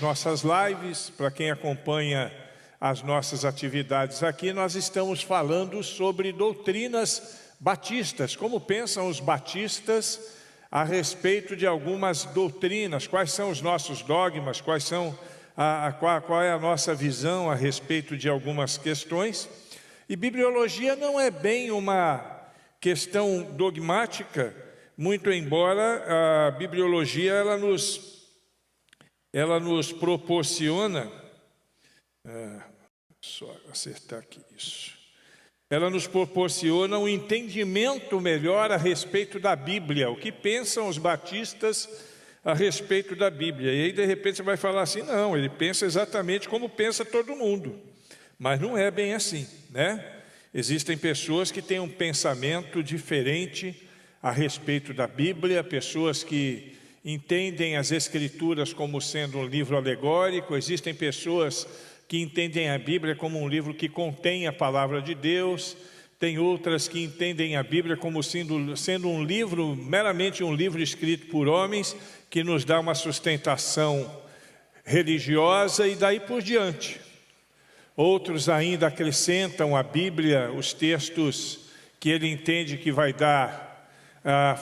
nossas lives, para quem acompanha as nossas atividades aqui, nós estamos falando sobre doutrinas batistas, como pensam os batistas a respeito de algumas doutrinas, quais são os nossos dogmas, qual é a nossa visão a respeito de algumas questões. E bibliologia não é bem uma questão dogmática, muito embora a bibliologia ela nos proporciona, só acertar aqui isso, ela nos proporciona um entendimento melhor a respeito da Bíblia, o que pensam os batistas a respeito da Bíblia. E aí de repente você vai falar assim, não, ele pensa exatamente como pensa todo mundo, mas não é bem assim, né? Existem pessoas que têm um pensamento diferente a respeito da Bíblia, pessoas que entendem as Escrituras como sendo um livro alegórico, existem pessoas que entendem a Bíblia como um livro que contém a palavra de Deus, tem outras que entendem a Bíblia como sendo um livro, meramente um livro escrito por homens, que nos dá uma sustentação religiosa e daí por diante. Outros ainda acrescentam à Bíblia os textos que ele entende que vai dar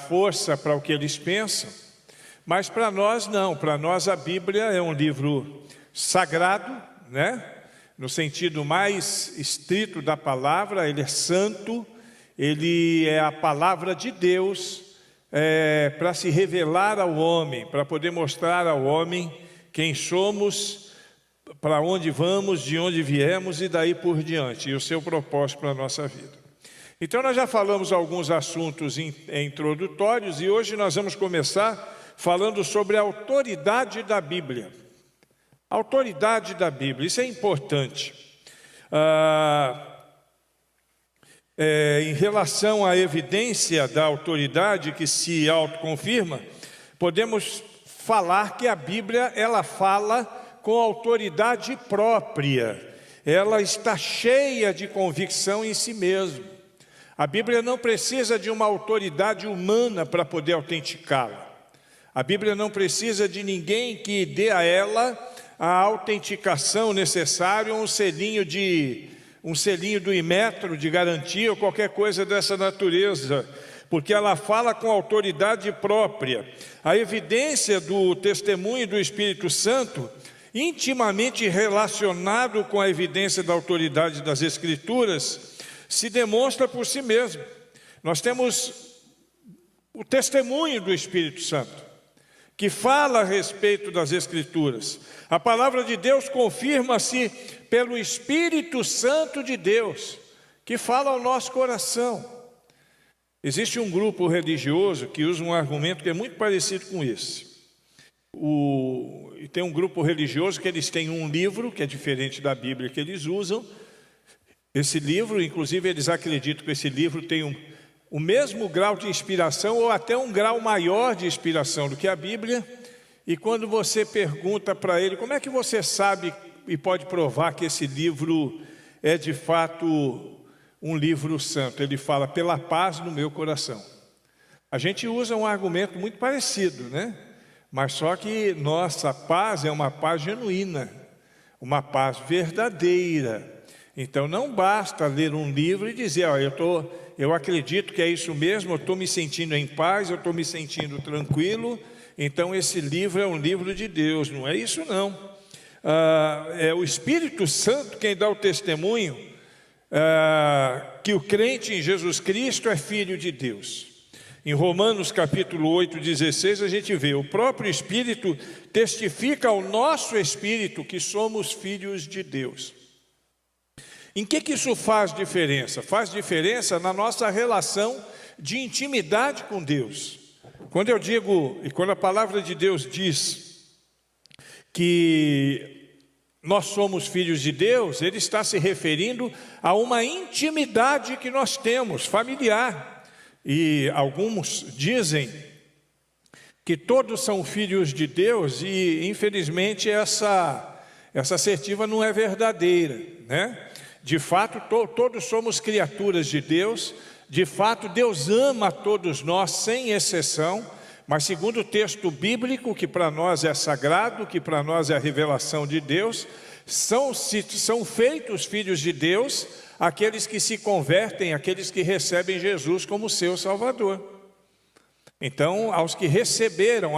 força para o que eles pensam, mas para nós não, para nós a Bíblia é um livro sagrado, né? No sentido mais estrito da palavra, ele é santo, ele é a palavra de Deus para se revelar ao homem, para poder mostrar ao homem quem somos, para onde vamos, de onde viemos e daí por diante, e o seu propósito para a nossa vida. Então nós já falamos alguns assuntos introdutórios e hoje nós vamos começar falando sobre a autoridade da Bíblia. A autoridade da Bíblia, isso é importante. Em relação à evidência da autoridade que se autoconfirma, podemos falar que a Bíblia, ela fala com autoridade própria. Ela está cheia de convicção em si mesma. A Bíblia não precisa de uma autoridade humana para poder autenticá-la. A Bíblia não precisa de ninguém que dê a ela a autenticação necessária, um selinho do Inmetro de garantia ou qualquer coisa dessa natureza, porque ela fala com autoridade própria. A evidência do testemunho do Espírito Santo, intimamente relacionado com a evidência da autoridade das Escrituras, se demonstra por si mesmo. Nós temos o testemunho do Espírito Santo, que fala a respeito das Escrituras. A palavra de Deus confirma-se pelo Espírito Santo de Deus, que fala ao nosso coração. Existe um grupo religioso que usa um argumento que é muito parecido com esse. E tem um grupo religioso que eles têm um livro, que é diferente da Bíblia que eles usam. Esse livro, inclusive eles acreditam que esse livro tem o mesmo grau de inspiração ou até um grau maior de inspiração do que a Bíblia. E quando você pergunta para ele, como é que você sabe e pode provar que esse livro é de fato um livro santo? Ele fala, pela paz no meu coração. A gente usa um argumento muito parecido, né? Mas só que nossa paz é uma paz genuína, uma paz verdadeira. Então não basta ler um livro e dizer, eu acredito que é isso mesmo, eu estou me sentindo em paz, eu estou me sentindo tranquilo, então esse livro é um livro de Deus. Não é isso não. É o Espírito Santo quem dá o testemunho que o crente em Jesus Cristo é filho de Deus. Em Romanos capítulo 8, 16, a gente vê, o próprio Espírito testifica ao nosso espírito que somos filhos de Deus. Em que isso faz diferença? Faz diferença na nossa relação de intimidade com Deus. Quando eu digo, e quando a palavra de Deus diz que nós somos filhos de Deus, ele está se referindo a uma intimidade que nós temos, familiar. E alguns dizem que todos são filhos de Deus e, infelizmente, essa assertiva não é verdadeira, né? De fato, todos somos criaturas de Deus. De fato, Deus ama a todos nós, sem exceção, Mas segundo o texto bíblico, que para nós é sagrado, que para nós é a revelação de Deus, são feitos filhos de Deus aqueles que se convertem, aqueles que recebem Jesus como seu Salvador. Então, aos que receberam,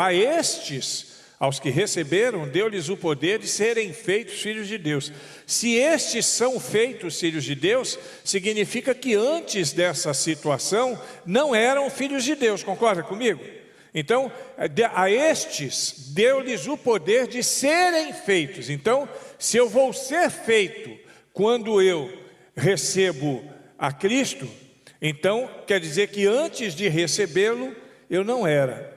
aos que receberam, deu-lhes o poder de serem feitos filhos de Deus. Se estes são feitos filhos de Deus, significa que antes dessa situação não eram filhos de Deus, concorda comigo? Então, a estes deu-lhes o poder de serem feitos. Então, se eu vou ser feito quando eu recebo a Cristo, então quer dizer que antes de recebê-lo, eu não era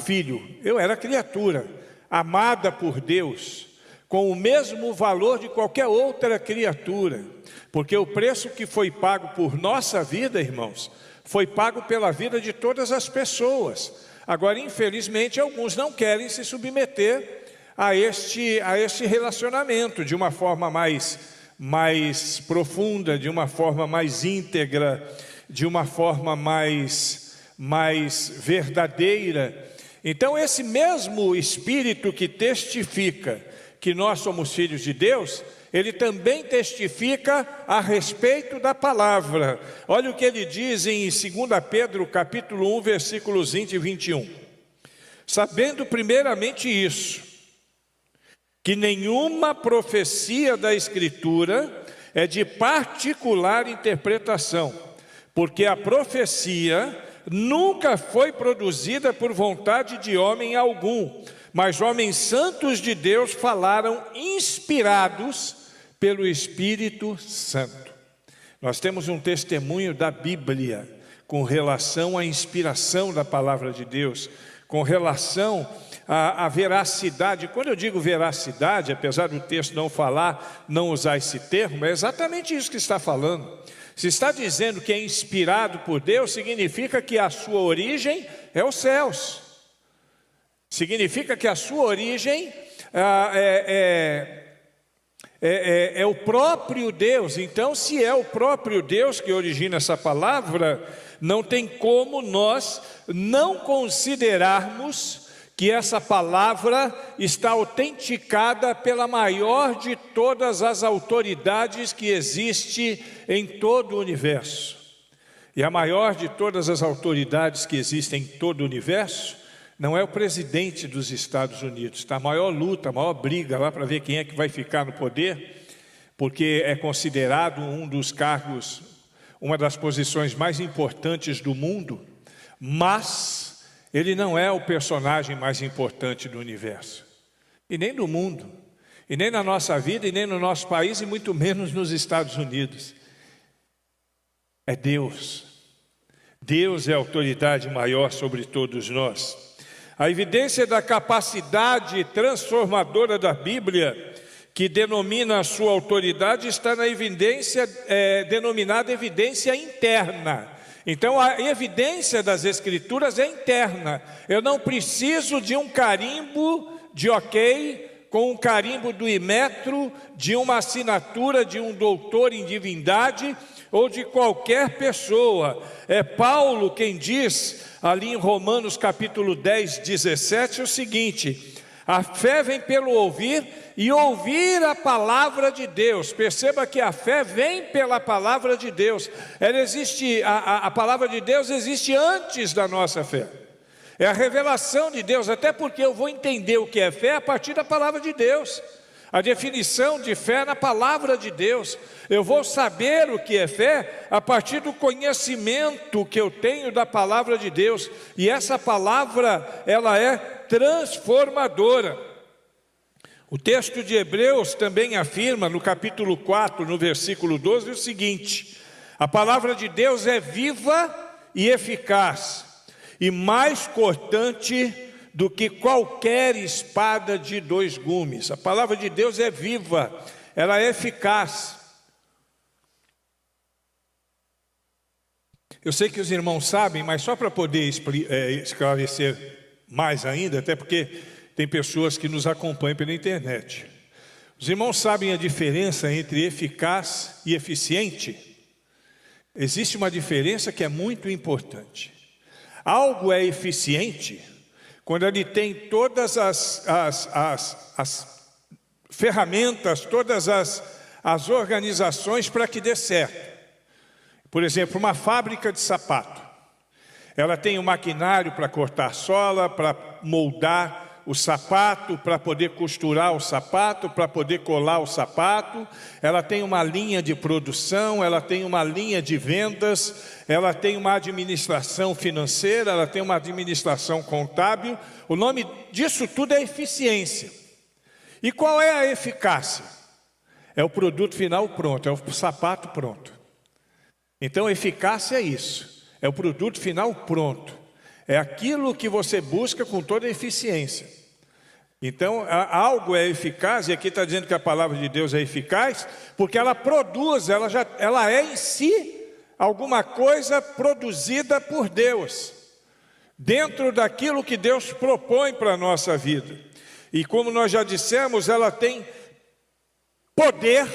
filho, eu era criatura, amada por Deus, com o mesmo valor de qualquer outra criatura, porque o preço que foi pago por nossa vida, irmãos, foi pago pela vida de todas as pessoas. Agora, infelizmente, alguns não querem se submeter a este relacionamento de uma forma mais profunda, de uma forma mais íntegra, de uma forma mais verdadeira. Então, esse mesmo Espírito que testifica que nós somos filhos de Deus, ele também testifica a respeito da palavra. Olha o que ele diz em 2 Pedro, capítulo 1, versículos 20 e 21. Sabendo primeiramente isso, que nenhuma profecia da Escritura é de particular interpretação, porque a profecia nunca foi produzida por vontade de homem algum, mas homens santos de Deus falaram inspirados pelo Espírito Santo. Nós temos um testemunho da Bíblia com relação à inspiração da palavra de Deus, com relação à veracidade. Quando eu digo veracidade, apesar do texto não usar esse termo, é exatamente isso que está falando. Se está dizendo que é inspirado por Deus, significa que a sua origem é os céus. Significa que a sua origem é o próprio Deus. Então, se é o próprio Deus que origina essa palavra, não tem como nós não considerarmos que essa palavra está autenticada pela maior de todas as autoridades que existe em todo o universo. E a maior de todas as autoridades que existem em todo o universo não é o presidente dos Estados Unidos. Está a maior luta, a maior briga lá para ver quem é que vai ficar no poder, porque é considerado um dos cargos, uma das posições mais importantes do mundo, mas ele não é o personagem mais importante do universo, e nem do mundo, e nem na nossa vida, e nem no nosso país, e muito menos nos Estados Unidos. É Deus. Deus é a autoridade maior sobre todos nós. A evidência da capacidade transformadora da Bíblia, que denomina a sua autoridade, está na evidência denominada evidência interna. Então, a evidência das Escrituras é interna. Eu não preciso de um carimbo de ok, com um carimbo do Imetro, de uma assinatura de um doutor em divindade ou de qualquer pessoa. É Paulo quem diz, ali em Romanos capítulo 10, 17, o seguinte: a fé vem pelo ouvir e ouvir a palavra de Deus. Perceba que a fé vem pela palavra de Deus. Ela existe, a palavra de Deus existe antes da nossa fé. É a revelação de Deus, até porque eu vou entender o que é fé a partir da palavra de Deus. A definição de fé na palavra de Deus. Eu vou saber o que é fé a partir do conhecimento que eu tenho da palavra de Deus. E essa palavra, ela é transformadora. O texto de Hebreus também afirma, no capítulo 4, no versículo 12, o seguinte: a palavra de Deus é viva e eficaz, e mais cortante do que qualquer espada de 2 gumes. A palavra de Deus é viva, ela é eficaz. Eu sei que os irmãos sabem, mas só para poder esclarecer mais ainda, até porque tem pessoas que nos acompanham pela internet. Os irmãos sabem a diferença entre eficaz e eficiente? Existe uma diferença que é muito importante. Algo é eficiente quando ele tem todas as ferramentas, todas as organizações para que dê certo. Por exemplo, uma fábrica de sapato. Ela tem um maquinário para cortar sola, para moldar o sapato, para poder costurar o sapato, para poder colar o sapato. Ela tem uma linha de produção, ela tem uma linha de vendas, ela tem uma administração financeira, ela tem uma administração contábil. O nome disso tudo é eficiência. E qual é a eficácia? É o produto final pronto, é o sapato pronto. Então, eficácia é isso, é o produto final pronto. É aquilo que você busca com toda a eficiência. Então, algo é eficaz, e aqui está dizendo que a palavra de Deus é eficaz, porque ela produz, ela é em si alguma coisa produzida por Deus, dentro daquilo que Deus propõe para a nossa vida. E como nós já dissemos, ela tem poder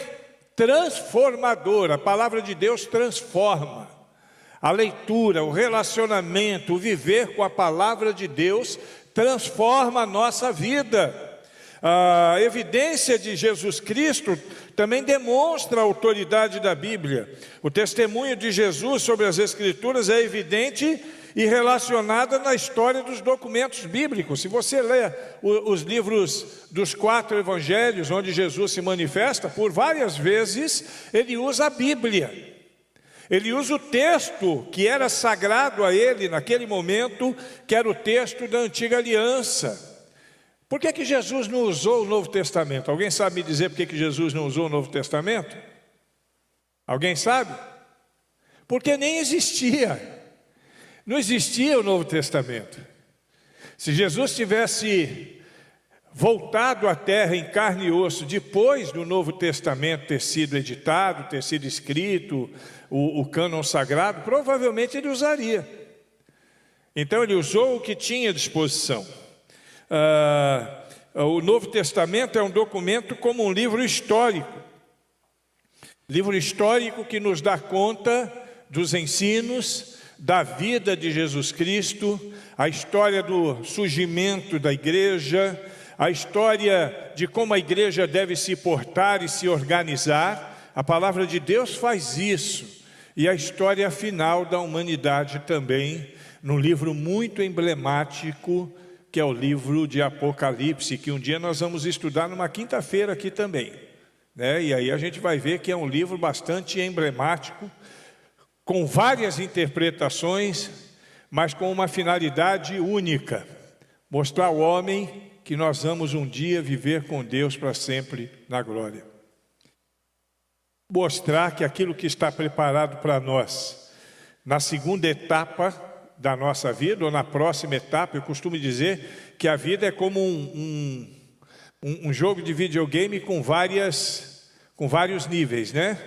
transformador. A palavra de Deus transforma. A leitura, o relacionamento, o viver com a palavra de Deus transforma a nossa vida. A evidência de Jesus Cristo também demonstra a autoridade da Bíblia. O testemunho de Jesus sobre as Escrituras é evidente e relacionada na história dos documentos bíblicos. Se você lê os livros dos 4 evangelhos, onde Jesus se manifesta, por várias vezes ele usa a Bíblia. Ele usa o texto que era sagrado a ele naquele momento, que era o texto da antiga aliança. Por que Jesus não usou o Novo Testamento? Alguém sabe me dizer por que Jesus não usou o Novo Testamento? Alguém sabe? Porque nem existia. Não existia o Novo Testamento. Se Jesus tivesse voltado à terra em carne e osso, depois do Novo Testamento ter sido editado, ter sido escrito, o cânon sagrado, provavelmente ele usaria. Então ele usou o que tinha à disposição. O Novo Testamento é um documento como um livro histórico. Livro histórico que nos dá conta dos ensinos, da vida de Jesus Cristo, a história do surgimento da igreja, a história de como a igreja deve se portar e se organizar. A palavra de Deus faz isso. E a história final da humanidade também, num livro muito emblemático, que é o livro de Apocalipse, que um dia nós vamos estudar numa quinta-feira aqui também, né? E aí a gente vai ver que é um livro bastante emblemático, com várias interpretações, mas com uma finalidade única: mostrar ao homem que nós vamos um dia viver com Deus para sempre na glória. Mostrar que aquilo que está preparado para nós, na segunda etapa da nossa vida, ou na próxima etapa, eu costumo dizer que a vida é como um jogo de videogame com vários níveis, né?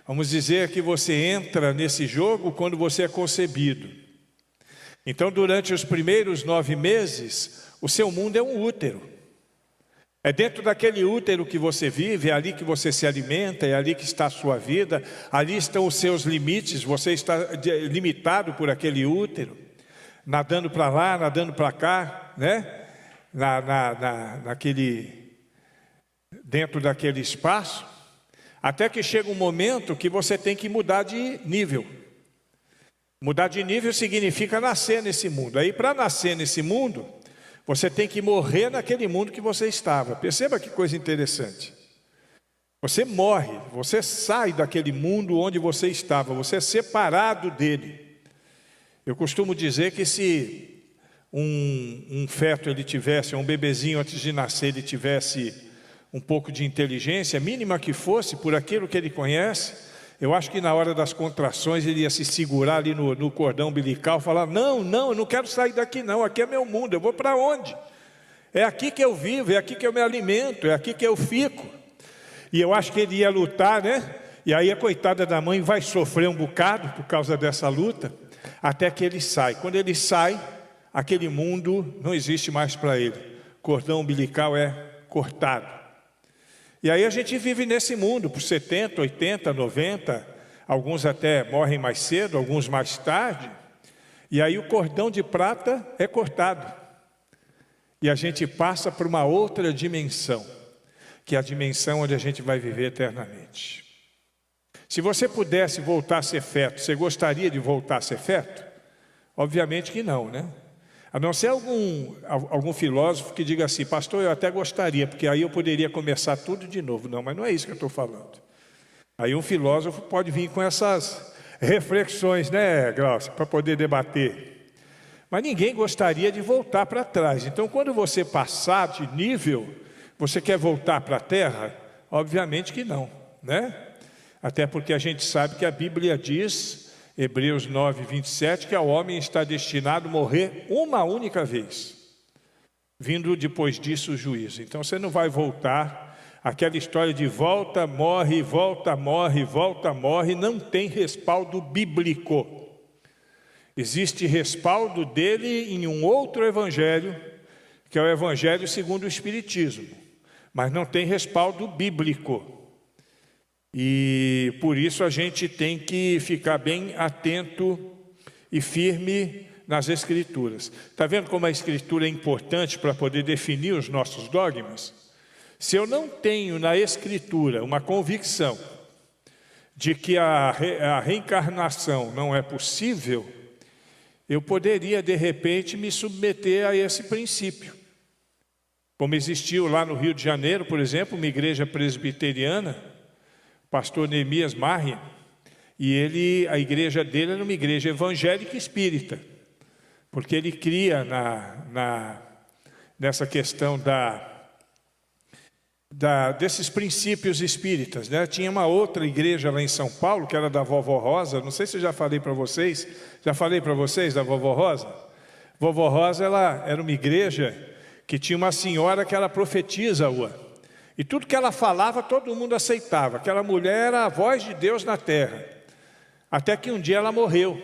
Vamos dizer que você entra nesse jogo quando você é concebido. Então, durante os primeiros 9 meses, o seu mundo é um útero. É dentro daquele útero que você vive, é ali que você se alimenta, é ali que está a sua vida, ali estão os seus limites, você está limitado por aquele útero, nadando para lá, nadando para cá, né? Dentro daquele espaço, até que chega um momento que você tem que mudar de nível. Mudar de nível significa nascer nesse mundo. Aí, para nascer nesse mundo, você tem que morrer naquele mundo que você estava. Perceba que coisa interessante. Você morre, você sai daquele mundo onde você estava, você é separado dele. Eu costumo dizer que se um feto ele tivesse, um bebezinho antes de nascer, ele tivesse um pouco de inteligência, mínima que fosse, por aquilo que ele conhece, eu acho que na hora das contrações ele ia se segurar ali no cordão umbilical, falar: não, eu não quero sair daqui não, aqui é meu mundo, eu vou para onde? É aqui que eu vivo, é aqui que eu me alimento, é aqui que eu fico. E eu acho que ele ia lutar, né? E aí a coitada da mãe vai sofrer um bocado por causa dessa luta, até que ele sai. Quando ele sai, aquele mundo não existe mais para ele, o cordão umbilical é cortado. E aí a gente vive nesse mundo por 70, 80, 90, alguns até morrem mais cedo, alguns mais tarde. E aí o cordão de prata é cortado. E a gente passa para uma outra dimensão, que é a dimensão onde a gente vai viver eternamente. Se você pudesse voltar a ser feto, você gostaria de voltar a ser feto? Obviamente que não, né? A não ser algum filósofo que diga assim: pastor, eu até gostaria, porque aí eu poderia começar tudo de novo. Não, mas não é isso que eu estou falando. Aí um filósofo pode vir com essas reflexões, né, Glaucia, para poder debater. Mas ninguém gostaria de voltar para trás. Então, quando você passar de nível, você quer voltar para a terra? Obviamente que não, né? Até porque a gente sabe que a Bíblia diz, Hebreus 9, 27, que o homem está destinado a morrer uma única vez, vindo depois disso o juízo. Então você não vai voltar, aquela história de volta, morre, volta, morre, volta, morre, não tem respaldo bíblico. Existe respaldo dele em um outro evangelho, que é o evangelho segundo o Espiritismo, mas não tem respaldo bíblico. E por isso a gente tem que ficar bem atento e firme nas Escrituras. Está vendo como a Escritura é importante para poder definir os nossos dogmas? Se eu não tenho na Escritura uma convicção de que a reencarnação não é possível, eu poderia de repente me submeter a esse princípio. Como existiu lá no Rio de Janeiro, por exemplo, uma igreja presbiteriana, pastor Neemias Marri, e a igreja dele era uma igreja evangélica espírita, porque ele cria nessa questão desses princípios espíritas, né? Tinha uma outra igreja lá em São Paulo, que era da Vovó Rosa, não sei se eu já falei para vocês da Vovó Rosa? Vovó Rosa, ela era uma igreja que tinha uma senhora que era profetisa, e tudo que ela falava, todo mundo aceitava. Aquela mulher era a voz de Deus na terra. Até que um dia ela morreu.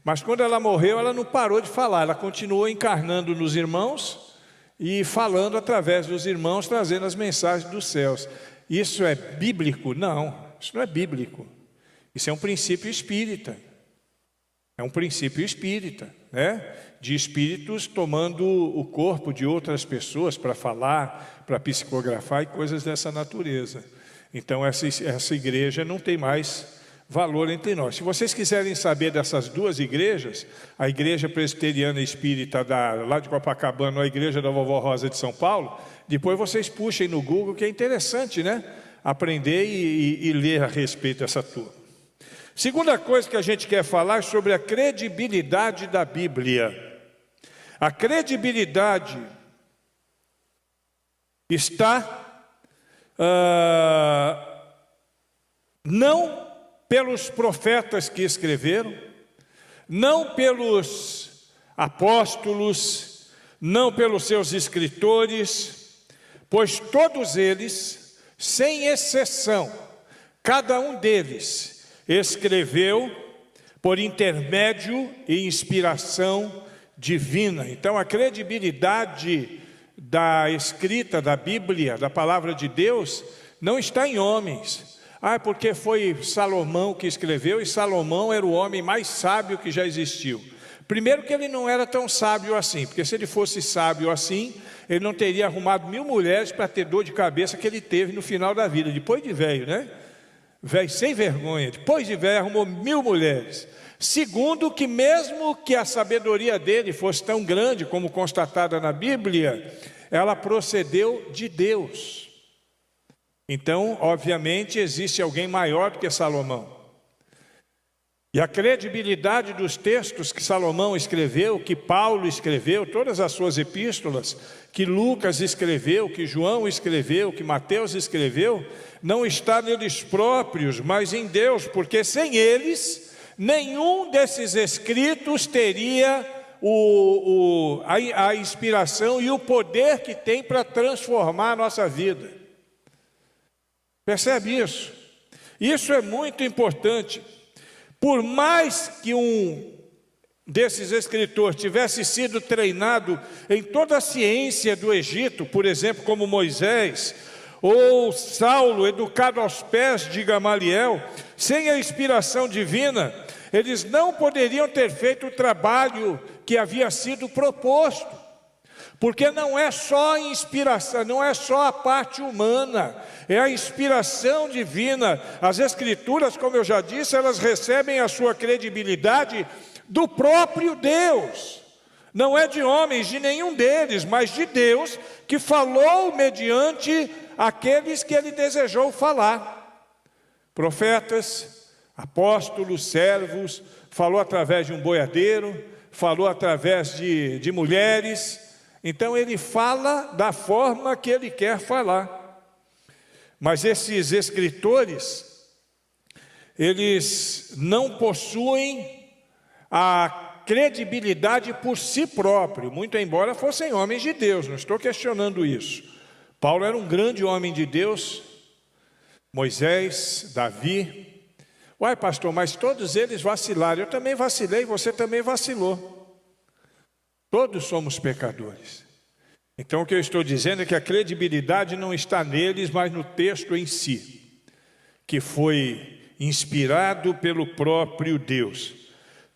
Mas quando ela morreu, ela não parou de falar. Ela continuou encarnando nos irmãos e falando através dos irmãos, trazendo as mensagens dos céus. Isso é bíblico? Não, isso não é bíblico. Isso é um princípio espírita. É um princípio espírita, né? De espíritos tomando o corpo de outras pessoas para falar, para psicografar e coisas dessa natureza. Então essa igreja não tem mais valor entre nós. Se vocês quiserem saber dessas duas igrejas, a igreja presbiteriana espírita lá de Copacabana, ou a igreja da Vovó Rosa de São Paulo, depois vocês puxem no Google, que é interessante, né? Aprender e ler a respeito dessa turma. Segunda coisa que a gente quer falar é sobre a credibilidade da Bíblia. A credibilidade está não pelos profetas que escreveram, não pelos apóstolos, não pelos seus escritores, pois todos eles, sem exceção, cada um deles escreveu por intermédio e inspiração divina. Então a credibilidade da escrita da Bíblia, da palavra de Deus, não está em homens. Porque foi Salomão que escreveu, e Salomão era o homem mais sábio que já existiu. Primeiro que ele não era tão sábio assim, porque se ele fosse sábio assim, ele não teria arrumado 1000 mulheres para ter dor de cabeça que ele teve no final da vida, depois de velho, né? Velho sem vergonha, depois de velho arrumou 1000 mulheres. Segundo, que mesmo que a sabedoria dele fosse tão grande como constatada na Bíblia, ela procedeu de Deus. Então, obviamente, existe alguém maior do que Salomão. E a credibilidade dos textos que Salomão escreveu, que Paulo escreveu, todas as suas epístolas, que Lucas escreveu, que João escreveu, que Mateus escreveu, não está neles próprios, mas em Deus, porque sem eles, nenhum desses escritos teria a inspiração e o poder que tem para transformar a nossa vida. Percebe isso? Isso é muito importante. Por mais que um desses escritores tivesse sido treinado em toda a ciência do Egito, por exemplo, como Moisés, ou Saulo, educado aos pés de Gamaliel, sem a inspiração divina, Eles não poderiam ter feito o trabalho que havia sido proposto, porque não é só a inspiração, não é só a parte humana, é a inspiração divina. As Escrituras, como eu já disse, elas recebem a sua credibilidade do próprio Deus. Não é de homens, de nenhum deles, mas de Deus, que falou mediante aqueles que Ele desejou falar. Profetas, apóstolos, servos, falou através de um boiadeiro, falou através de mulheres. Então Ele fala da forma que Ele quer falar. Mas esses escritores, eles não possuem a credibilidade por si próprio, muito embora fossem homens de Deus, não estou questionando isso. Paulo era um grande homem de Deus, Moisés, Davi. Uai, pastor, mas todos eles vacilaram. Eu também vacilei, você também vacilou. Todos somos pecadores. Então o que eu estou dizendo é que a credibilidade não está neles, mas no texto em si, que foi inspirado pelo próprio Deus.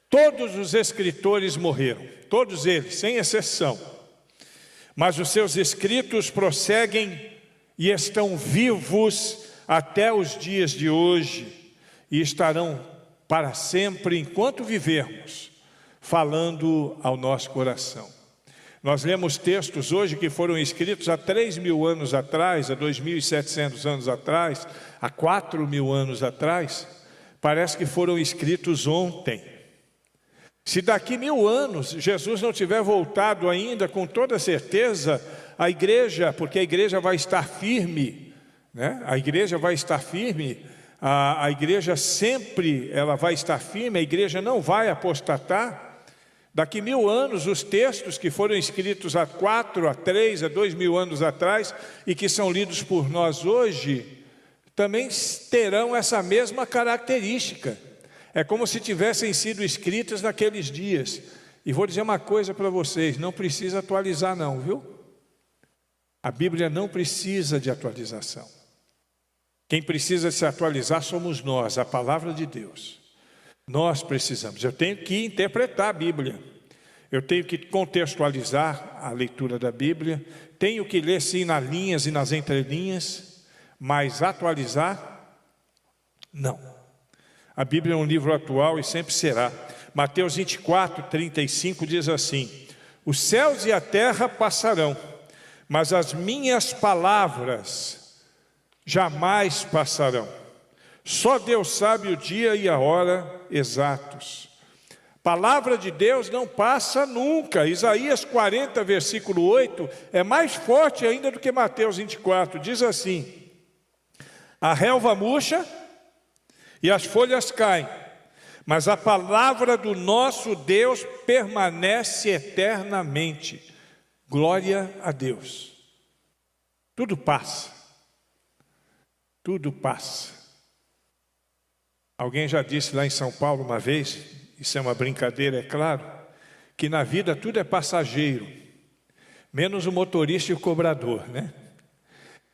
Todos os escritores morreram, todos eles, sem exceção. Mas os seus escritos prosseguem e estão vivos até os dias de hoje e estarão para sempre, enquanto vivermos, falando ao nosso coração. Nós lemos textos hoje que foram escritos há 3.000 anos atrás, há 2.700 anos atrás, há 4.000 anos atrás, parece que foram escritos ontem. Se daqui 1.000 anos Jesus não tiver voltado ainda, com toda certeza, a igreja, porque a igreja vai estar firme, né? A igreja vai estar firme, a igreja sempre ela vai estar firme, a igreja não vai apostatar. Daqui 1.000 anos, os textos que foram escritos há 4, há 3, há 2.000 anos atrás e que são lidos por nós hoje, também terão essa mesma característica. É como se tivessem sido escritas naqueles dias. E vou dizer uma coisa para vocês, não precisa atualizar não, viu? A Bíblia não precisa de atualização. Quem precisa se atualizar somos nós, a palavra de Deus. Nós precisamos. Eu tenho que interpretar a Bíblia. Eu tenho que contextualizar a leitura da Bíblia. Tenho que ler sim nas linhas e nas entrelinhas, mas atualizar, não. A Bíblia é um livro atual e sempre será. Mateus 24, 35 diz assim: os céus e a terra passarão, mas as minhas palavras jamais passarão. Só Deus sabe o dia e a hora exatos. Palavra de Deus não passa nunca. Isaías 40, versículo 8, é mais forte ainda do que Mateus 24. Diz assim: a relva murcha e as folhas caem, mas a palavra do nosso Deus permanece eternamente. Glória a Deus. Tudo passa. Tudo passa. Alguém já disse lá em São Paulo uma vez, isso é uma brincadeira, é claro, que na vida tudo é passageiro, menos o motorista e o cobrador, né?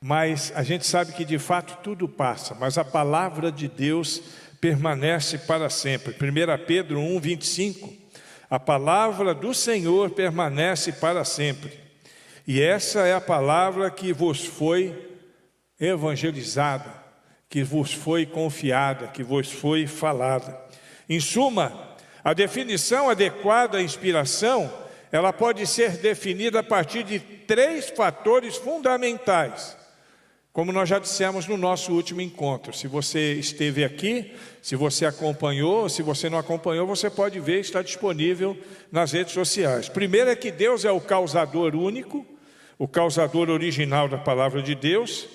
Mas a gente sabe que de fato tudo passa, mas a palavra de Deus permanece para sempre. 1 Pedro 1, 25, a palavra do Senhor permanece para sempre. E essa é a palavra que vos foi evangelizada, que vos foi confiada, que vos foi falada. Em suma, a definição adequada à inspiração, ela pode ser definida a partir de 3 fatores fundamentais. Como nós já dissemos no nosso último encontro, se você esteve aqui, se você acompanhou, se você não acompanhou, você pode ver, está disponível nas redes sociais. Primeiro é que Deus é o causador único, o causador original da palavra de Deus.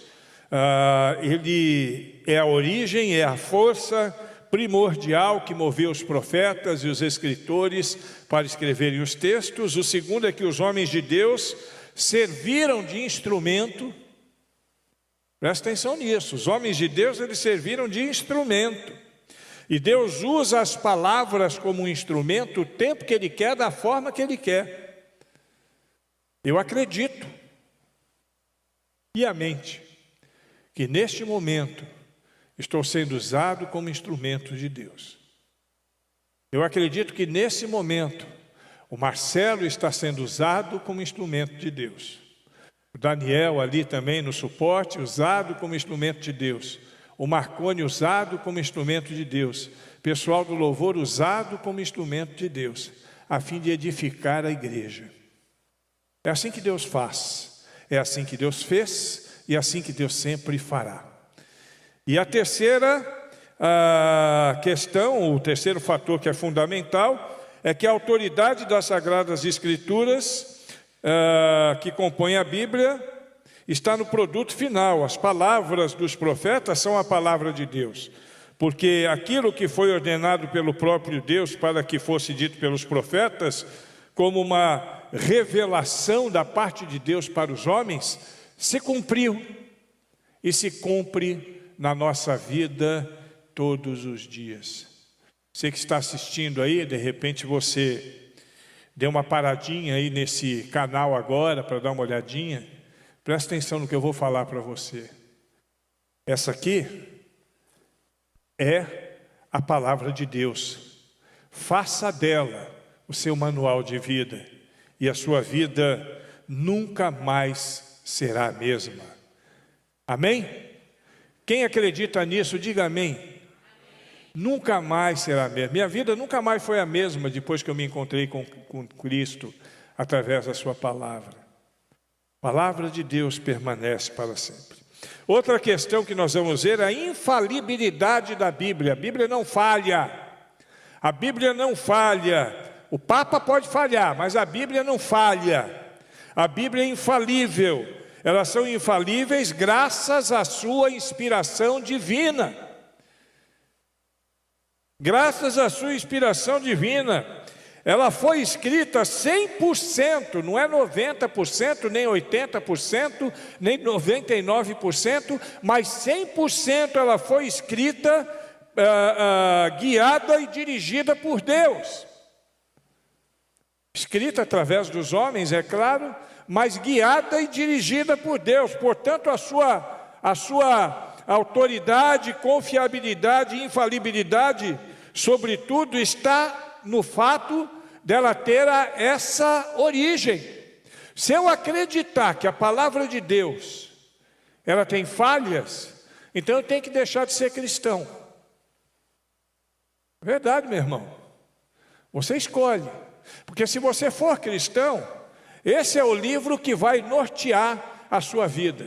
Ele é a origem, é a força primordial que moveu os profetas e os escritores para escreverem os textos. O segundo é que os homens de Deus serviram de instrumento. Presta atenção nisso, os homens de Deus, eles serviram de instrumento. E Deus usa as palavras como um instrumento o tempo que Ele quer, da forma que Ele quer. Eu acredito piamente que neste momento estou sendo usado como instrumento de Deus. Eu acredito que nesse momento, o Marcelo está sendo usado como instrumento de Deus. O Daniel ali também no suporte, usado como instrumento de Deus. O Marconi usado como instrumento de Deus. O pessoal do louvor usado como instrumento de Deus, a fim de edificar a igreja. É assim que Deus faz, é assim que Deus fez e é assim que Deus sempre fará. E a terceira questão, o terceiro fator que é fundamental, é que a autoridade das Sagradas Escrituras, que compõem a Bíblia, está no produto final. As palavras dos profetas são a palavra de Deus. Porque aquilo que foi ordenado pelo próprio Deus para que fosse dito pelos profetas, como uma revelação da parte de Deus para os homens, se cumpriu e se cumpre na nossa vida todos os dias. Você que está assistindo aí, de repente você deu uma paradinha aí nesse canal agora para dar uma olhadinha. Presta atenção no que eu vou falar para você. Essa aqui é a palavra de Deus. Faça dela o seu manual de vida e a sua vida nunca mais será a mesma. Amém? Quem acredita nisso, diga amém. Nunca mais será a mesma. Minha vida nunca mais foi a mesma depois que eu me encontrei com Cristo através da sua palavra. A palavra de Deus permanece para sempre. Outra questão que nós vamos ver é a infalibilidade da Bíblia. A Bíblia não falha. A Bíblia não falha. O Papa pode falhar, mas a Bíblia não falha. A Bíblia é infalível. Elas são infalíveis graças à sua inspiração divina. Graças à sua inspiração divina. Ela foi escrita 100%, não é 90%, nem 80%, nem 99%, mas 100% ela foi escrita, guiada e dirigida por Deus. Escrita através dos homens, é claro, mas guiada e dirigida por Deus. Portanto, a sua autoridade, confiabilidade e infalibilidade, sobretudo, está no fato dela ter essa origem. Se eu acreditar que a palavra de Deus, ela tem falhas, então eu tenho que deixar de ser cristão. Verdade, meu irmão. Você escolhe. Porque se você for cristão, esse é o livro que vai nortear a sua vida.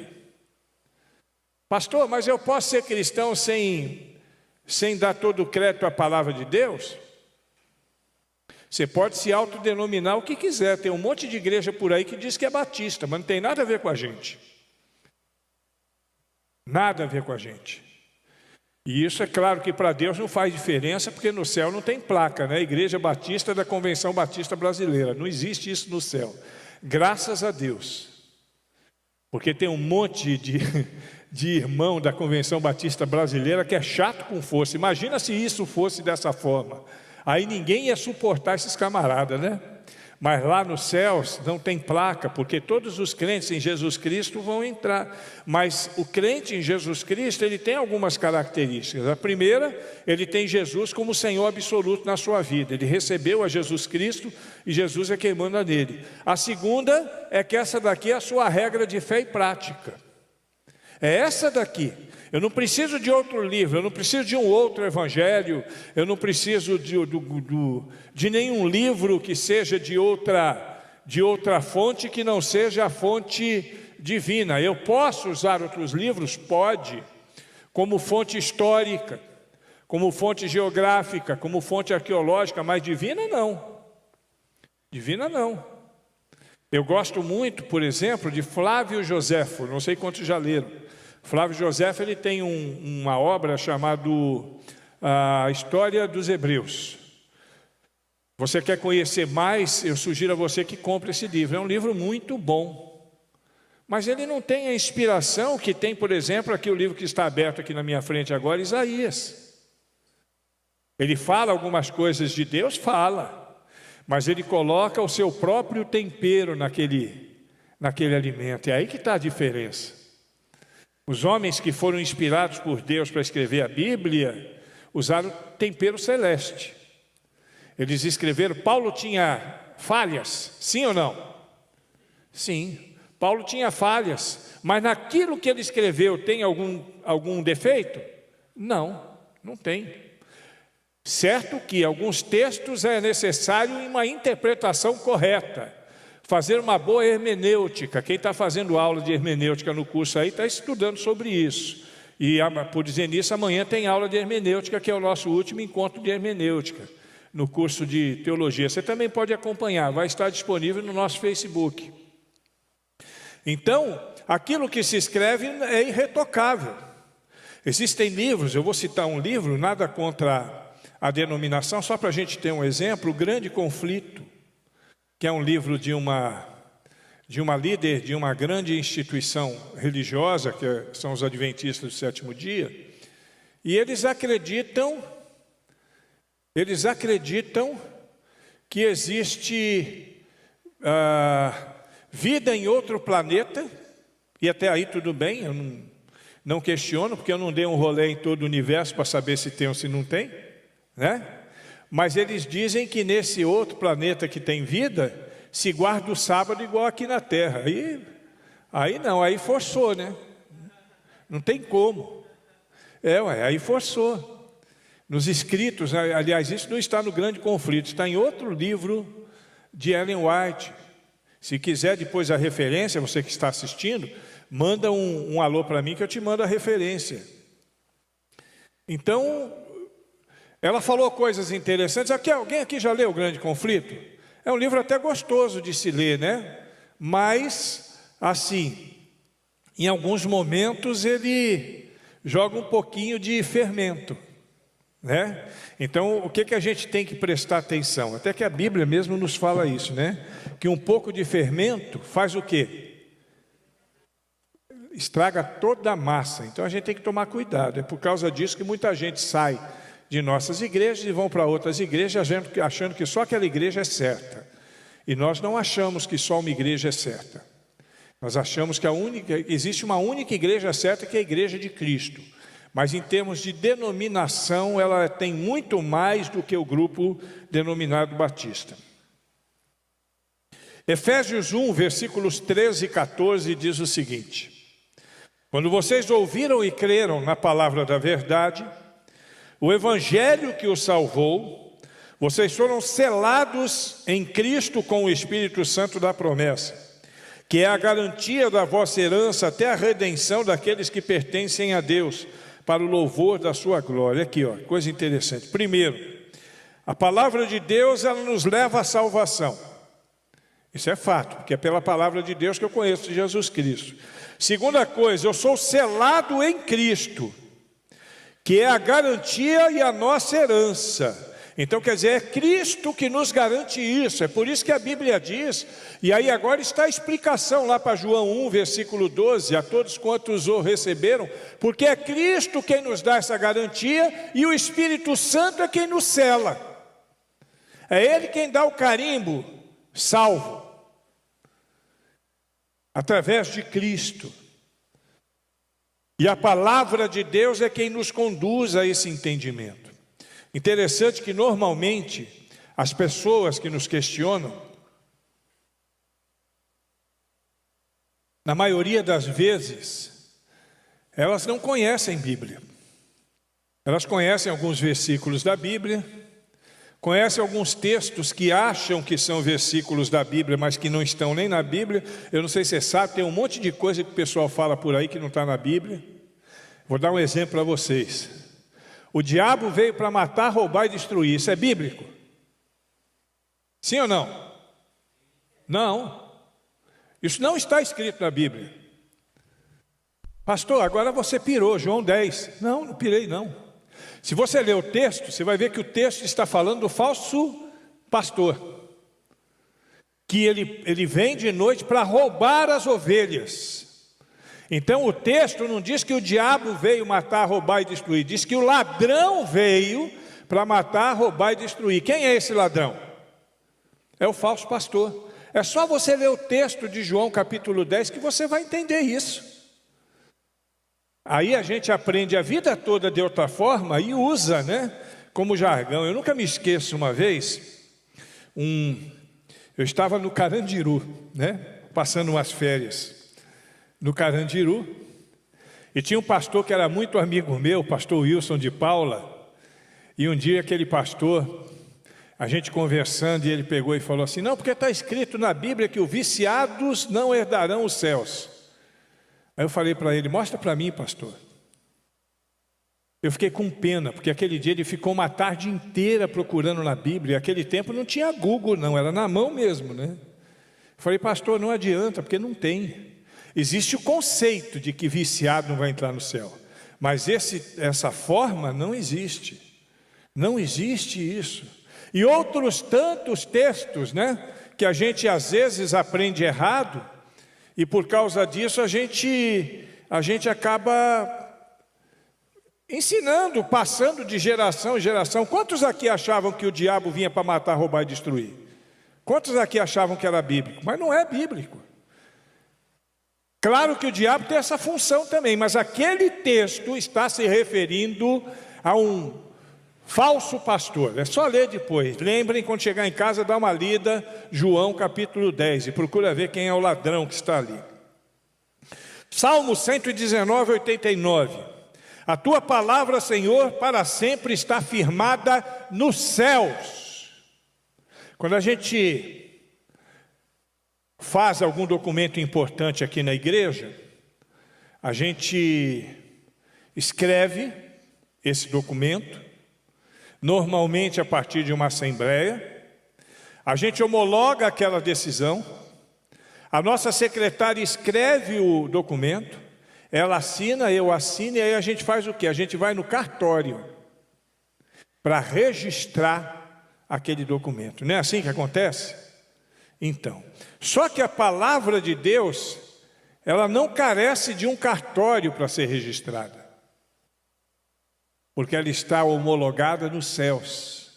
Pastor, mas eu posso ser cristão sem dar todo o crédito à palavra de Deus? Você pode se autodenominar o que quiser. Tem um monte de igreja por aí que diz que é batista, mas não tem nada a ver com a gente. Nada a ver com a gente. E isso é claro que para Deus não faz diferença, porque no céu não tem placa, né? Igreja Batista da Convenção Batista Brasileira. Não existe isso no céu. Graças a Deus. Porque tem um monte de irmão da Convenção Batista Brasileira que é chato com força. Imagina se isso fosse dessa forma. Aí ninguém ia suportar esses camaradas, né? Mas lá nos céus não tem placa, porque todos os crentes em Jesus Cristo vão entrar. Mas o crente em Jesus Cristo, ele tem algumas características. A primeira, ele tem Jesus como Senhor absoluto na sua vida. Ele recebeu a Jesus Cristo e Jesus é quem manda nele. A segunda é que essa daqui é a sua regra de fé e prática. É essa daqui. Eu não preciso de outro livro, eu não preciso de um outro evangelho, eu não preciso de nenhum livro que seja de outra fonte que não seja a fonte divina. Eu posso usar outros livros? Pode, como fonte histórica, como fonte geográfica, como fonte arqueológica, mas divina não. Divina não. Eu gosto muito, por exemplo, de Flávio Joséfo, não sei quantos já leram. Flávio Joséfo, ele tem uma obra chamada A História dos Hebreus. Você quer conhecer mais? Eu sugiro a você que compre esse livro. É um livro muito bom. Mas ele não tem a inspiração que tem, por exemplo, aqui o livro que está aberto aqui na minha frente agora, Isaías. Ele fala algumas coisas de Deus, fala. Mas ele coloca o seu próprio tempero naquele alimento. É aí que está a diferença. Os homens que foram inspirados por Deus para escrever a Bíblia usaram tempero celeste. Eles escreveram, Paulo tinha falhas, sim ou não? Sim, Paulo tinha falhas, mas naquilo que ele escreveu tem algum defeito? Não, não tem. Certo que alguns textos é necessário uma interpretação correta, fazer uma boa hermenêutica. Quem está fazendo aula de hermenêutica no curso aí está estudando sobre isso. E por dizer nisso, amanhã tem aula de hermenêutica, que é o nosso último encontro de hermenêutica, no curso de teologia. Você também pode acompanhar, vai estar disponível no nosso Facebook. Então, aquilo que se escreve é irretocável. Existem livros, eu vou citar um livro, nada contra a denominação, só para a gente ter um exemplo, O Grande Conflito, que é um livro de uma líder de uma grande instituição religiosa, que são os Adventistas do Sétimo Dia, e eles acreditam que existe vida em outro planeta, e até aí tudo bem, eu não questiono, porque eu não dei um rolê em todo o universo para saber se tem ou se não tem, né? Mas eles dizem que nesse outro planeta que tem vida, se guarda o sábado igual aqui na Terra. Aí forçou, né? Não tem como. Aí forçou. Nos escritos, aliás, isso não está no Grande Conflito, está em outro livro de Ellen White. Se quiser depois a referência, você que está assistindo, manda um alô para mim que eu te mando a referência. Então, ela falou coisas interessantes. Alguém aqui já leu O Grande Conflito? É um livro até gostoso de se ler, né? Mas, assim, em alguns momentos ele joga um pouquinho de fermento, né? Então, o que a gente tem que prestar atenção? Até que a Bíblia mesmo nos fala isso, né? Que um pouco de fermento faz o quê? Estraga toda a massa. Então, a gente tem que tomar cuidado. É por causa disso que muita gente sai de nossas igrejas e vão para outras igrejas achando que só aquela igreja é certa. E nós não achamos que só uma igreja é certa. Nós achamos que existe uma única igreja certa, que é a igreja de Cristo. Mas em termos de denominação, ela tem muito mais do que o grupo denominado batista. Efésios 1, versículos 13 e 14 diz o seguinte: quando vocês ouviram e creram na palavra da verdade, o evangelho que os salvou, vocês foram selados em Cristo com o Espírito Santo da promessa, que é a garantia da vossa herança até a redenção daqueles que pertencem a Deus, para o louvor da sua glória. Aqui, coisa interessante. Primeiro, a palavra de Deus, ela nos leva à salvação. Isso é fato, porque é pela palavra de Deus que eu conheço Jesus Cristo. Segunda coisa, eu sou selado em Cristo, que é a garantia e a nossa herança. Então, quer dizer, é Cristo que nos garante isso. É por isso que a Bíblia diz, e aí agora está a explicação lá para João 1, versículo 12, a todos quantos o receberam, porque é Cristo quem nos dá essa garantia e o Espírito Santo é quem nos sela. É Ele quem dá o carimbo, salvo, através de Cristo. E a palavra de Deus é quem nos conduz a esse entendimento. Interessante que normalmente as pessoas que nos questionam, na maioria das vezes, elas não conhecem Bíblia. Elas conhecem alguns versículos da Bíblia, conhecem alguns textos que acham que são versículos da Bíblia, mas que não estão nem na Bíblia. Eu não sei se você sabe, tem um monte de coisa que o pessoal fala por aí que não está na Bíblia. Vou dar um exemplo para vocês. O diabo veio para matar, roubar e destruir. Isso é bíblico? Sim ou não? Não. Isso não está escrito na Bíblia. Pastor, agora você pirou, João 10. Não pirei não. Se você ler o texto, você vai ver que o texto está falando do falso pastor, que ele vem de noite para roubar as ovelhas. Então o texto não diz que o diabo veio matar, roubar e destruir, diz que o ladrão veio para matar, roubar e destruir. Quem é esse ladrão? É o falso pastor. É só você ler o texto de João capítulo 10 que você vai entender isso. Aí a gente aprende a vida toda de outra forma e usa, né, como jargão. Eu nunca me esqueço uma vez, Eu estava no Carandiru, né? Passando umas férias no Carandiru, e tinha um pastor que era muito amigo meu, o pastor Wilson de Paula, e um dia aquele pastor, a gente conversando, e ele pegou e falou assim: não, porque está escrito na Bíblia que os viciados não herdarão os céus. Aí eu falei para ele: mostra para mim, pastor. Eu fiquei com pena, porque aquele dia ele ficou uma tarde inteira procurando na Bíblia. Aquele tempo não tinha Google não, era na mão mesmo, né? Eu falei: pastor, não adianta, porque não tem. Existe o conceito de que viciado não vai entrar no céu, mas essa forma não existe. Não existe isso. E outros tantos textos, né, que a gente às vezes aprende errado, e por causa disso a gente acaba ensinando, passando de geração em geração. Quantos aqui achavam que o diabo vinha para matar, roubar e destruir? Quantos aqui achavam que era bíblico? Mas não é bíblico. Claro que o diabo tem essa função também, mas aquele texto está se referindo a um falso pastor. É só ler depois. Lembrem, quando chegar em casa, dá uma lida, João capítulo 10, e procura ver quem é o ladrão que está ali. Salmo 119, 89. A tua palavra, Senhor, para sempre está firmada nos céus. Quando a gente faz algum documento importante aqui na igreja, a gente escreve esse documento, normalmente a partir de uma assembleia, a gente homologa aquela decisão, a nossa secretária escreve o documento, ela assina, eu assino, e aí a gente faz o quê? A gente vai no cartório para registrar aquele documento. Não é assim que acontece? Então, só que a palavra de Deus, ela não carece de um cartório para ser registrada, porque ela está homologada nos céus.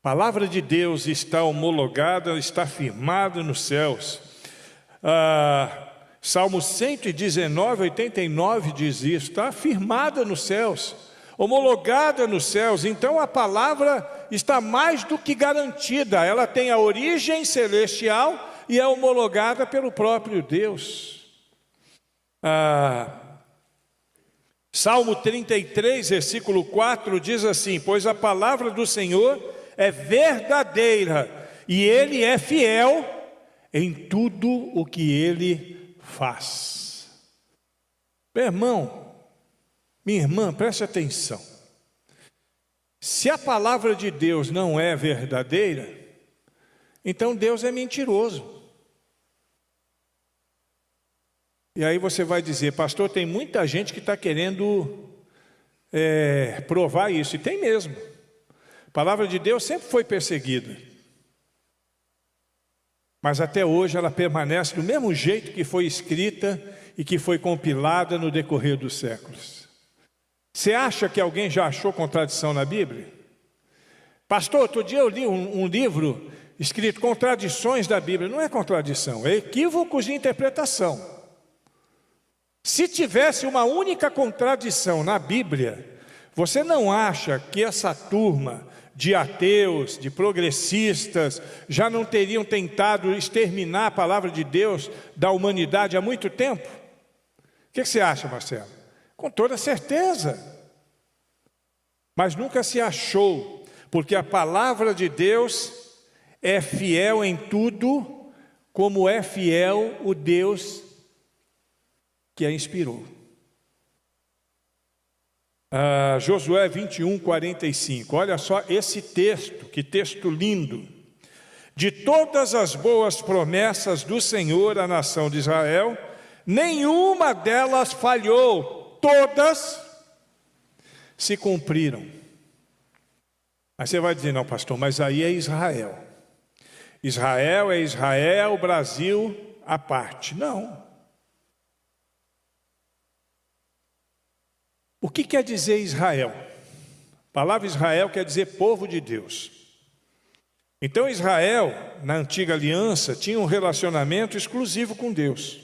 A palavra de Deus está homologada, está firmada nos céus. Salmo 119, 89 diz isso, está firmada nos céus, homologada nos céus. Então a palavra está mais do que garantida, ela tem a origem celestial e é homologada pelo próprio Deus. Salmo 33, versículo 4 diz assim: pois a palavra do Senhor é verdadeira e Ele é fiel em tudo o que Ele faz. Meu irmão, minha irmã, preste atenção. Se a palavra de Deus não é verdadeira, então Deus é mentiroso. E aí você vai dizer: pastor, tem muita gente que está querendo provar isso, e tem mesmo. A palavra de Deus sempre foi perseguida, mas até hoje ela permanece do mesmo jeito que foi escrita e que foi compilada no decorrer dos séculos. Você acha que alguém já achou contradição na Bíblia? Pastor, outro dia eu li um livro escrito Contradições da Bíblia. Não é contradição, é equívocos de interpretação. Se tivesse uma única contradição na Bíblia, você não acha que essa turma de ateus, de progressistas, já não teriam tentado exterminar a palavra de Deus da humanidade há muito tempo? O que você acha, Marcelo? Com toda certeza. Mas nunca se achou, porque a palavra de Deus é fiel em tudo, como é fiel o Deus que a inspirou. Josué 21, 45, olha só esse texto, que texto lindo. De todas as boas promessas do Senhor à nação de Israel, nenhuma delas falhou, todas se cumpriram. Aí você vai dizer: não, pastor, mas aí é Israel. Israel é Israel, Brasil à parte. Não. O que quer dizer Israel? A palavra Israel quer dizer povo de Deus. Então Israel, na antiga aliança, tinha um relacionamento exclusivo com Deus.